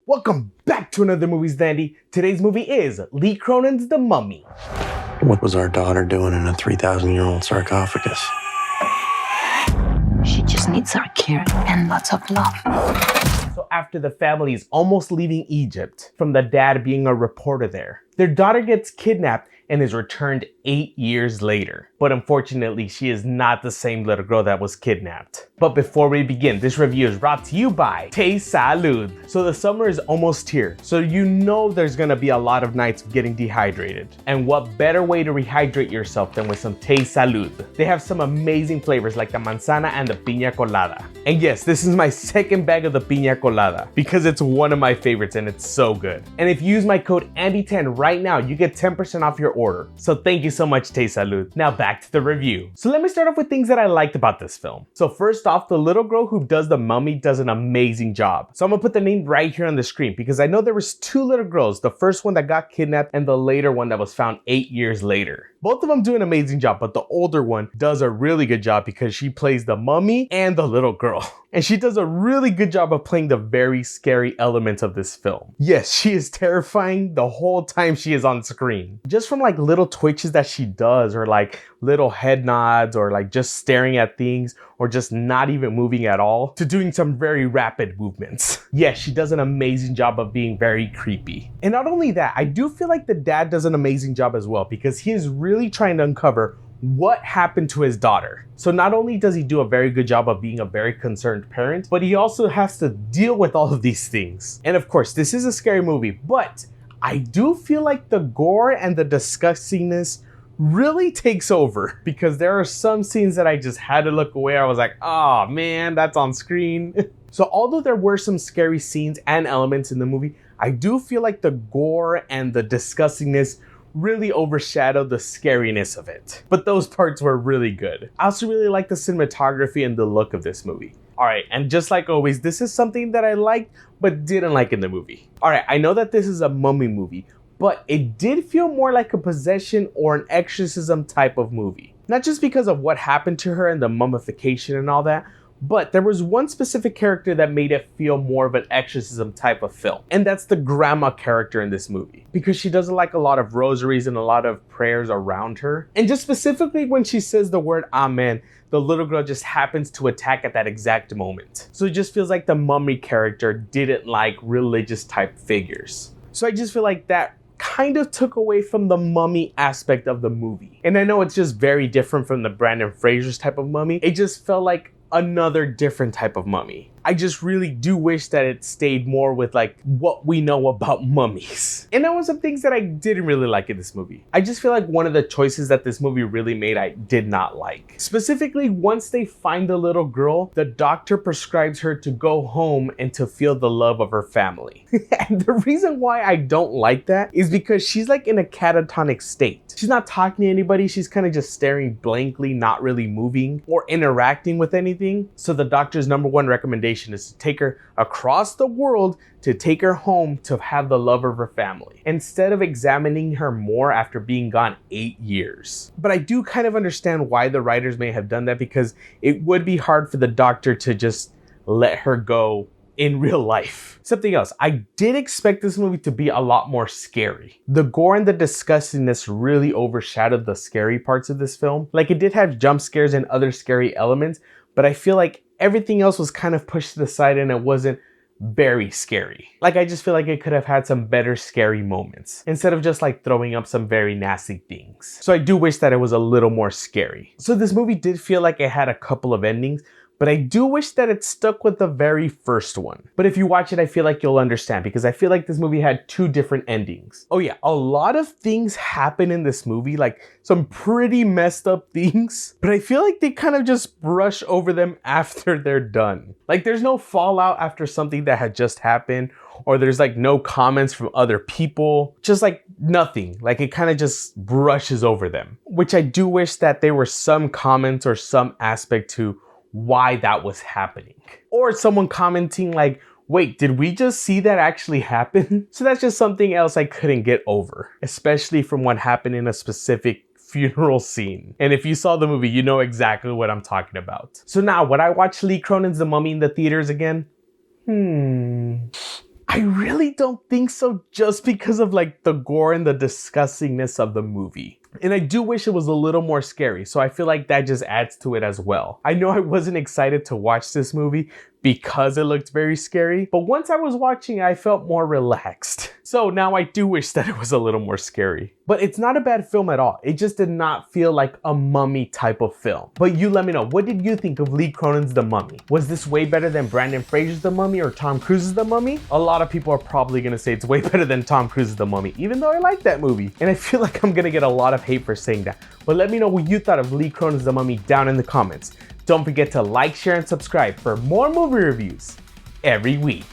Welcome back to another Movies Dandy. Today's movie is Lee Cronin's The Mummy. What was our daughter doing in a 3,000-year-old sarcophagus? She just needs our care and lots of love. So after the family is almost leaving Egypt, from the dad being a reporter there, their daughter gets kidnapped and is returned 8 years later. But unfortunately, she is not the same little girl that was kidnapped. But before we begin, this review is brought to you by Te Salud. So the summer is almost here, so you know there's gonna be a lot of nights of getting dehydrated. And what better way to rehydrate yourself than with some Te Salud? They have some amazing flavors like the manzana and the piña colada. And yes, this is my second bag of the piña colada because it's one of my favorites and it's so good. And if you use my code ANDY10 right now, you get 10% off your order. So thank you so much, Te Salud. Now back to the review. So let me start off with things that I liked about this film. So first off, the little girl who does the mummy does an amazing job. So I'm gonna put the name right here on the screen because I know there was two little girls, the first one that got kidnapped and the later one that was found 8 years later. Both of them do an amazing job, but the older one does a really good job because she plays the mummy and the little girl. And she does a really good job of playing the very scary elements of this film. Yes, she is terrifying the whole time she is on screen. Just from like little twitches that she does, or like little head nods, or like just staring at things, or just not even moving at all, to doing some very rapid movements. Yes, she does an amazing job of being very creepy. And not only that, I do feel like the dad does an amazing job as well because he is really trying to uncover what happened to his daughter. So not only does he do a very good job of being a very concerned parent, but he also has to deal with all of these things. And of course, this is a scary movie, but I do feel like the gore and the disgustingness really takes over because there are some scenes that I just had to look away. I was like, oh man, that's on screen. So although there were some scary scenes and elements in the movie, I do feel like the gore and the disgustingness really overshadowed the scariness of it. But those parts were really good. I also really like the cinematography and the look of this movie. Alright, and just like always, this is something that I liked but didn't like in the movie. Alright, I know that this is a mummy movie, but it did feel more like a possession or an exorcism type of movie. Not just because of what happened to her and the mummification and all that, but there was one specific character that made it feel more of an exorcism type of film. And that's the grandma character in this movie. Because she does like a lot of rosaries and a lot of prayers around her. And just specifically when she says the word amen, the little girl just happens to attack at that exact moment. So it just feels like the mummy character didn't like religious type figures. So I just feel like that kind of took away from the mummy aspect of the movie. And I know it's just very different from the Brandon Fraser's type of mummy. It just felt like another different type of mummy. I just really do wish that it stayed more with like what we know about mummies. And there were some things that I didn't really like in this movie. I just feel like one of the choices that this movie really made I did not like. Specifically, once they find the little girl, the doctor prescribes her to go home and to feel the love of her family. And the reason why I don't like that is because she's like in a catatonic state. She's not talking to anybody. She's kind of just staring blankly, not really moving or interacting with anything. So the doctor's number one recommendation is to take her across the world, to take her home to have the love of her family, instead of examining her more after being gone 8 years. But I do kind of understand why the writers may have done that, because it would be hard for the doctor to just let her go in real life. Something else, I did expect this movie to be a lot more scary. The gore and the disgustingness really overshadowed the scary parts of this film. Like, it did have jump scares and other scary elements, but I feel like everything else was kind of pushed to the side and it wasn't very scary. Like, I just feel like it could have had some better scary moments instead of just like throwing up some very nasty things. So I do wish that it was a little more scary. So this movie did feel like it had a couple of endings, but I do wish that it stuck with the very first one. But if you watch it, I feel like you'll understand, because I feel like this movie had two different endings. Oh yeah, a lot of things happen in this movie, like some pretty messed up things, but I feel like they kind of just brush over them after they're done. Like, there's no fallout after something that had just happened, or there's like no comments from other people, just like nothing. Like, it kind of just brushes over them, which I do wish that there were some comments or some aspect to why that was happening. Or someone commenting like, wait, did we just see that actually happen? So that's just something else I couldn't get over, especially from what happened in a specific funeral scene. And if you saw the movie, you know exactly what I'm talking about. So now, would I watch Lee Cronin's The Mummy in the theaters again? I really don't think so, just because of like the gore and the disgustingness of the movie. And I do wish it was a little more scary, so I feel like that just adds to it as well. I know I wasn't excited to watch this movie because it looked very scary, but once I was watching, I felt more relaxed. So now I do wish that it was a little more scary. But it's not a bad film at all. It just did not feel like a Mummy type of film. But you let me know, what did you think of Lee Cronin's The Mummy? Was this way better than Brandon Fraser's The Mummy or Tom Cruise's The Mummy? A lot of people are probably gonna say it's way better than Tom Cruise's The Mummy, even though I like that movie. And I feel like I'm gonna get a lot of hate for saying that. But let me know what you thought of Lee Cronin's The Mummy down in the comments. Don't forget to like, share, and subscribe for more movie reviews every week.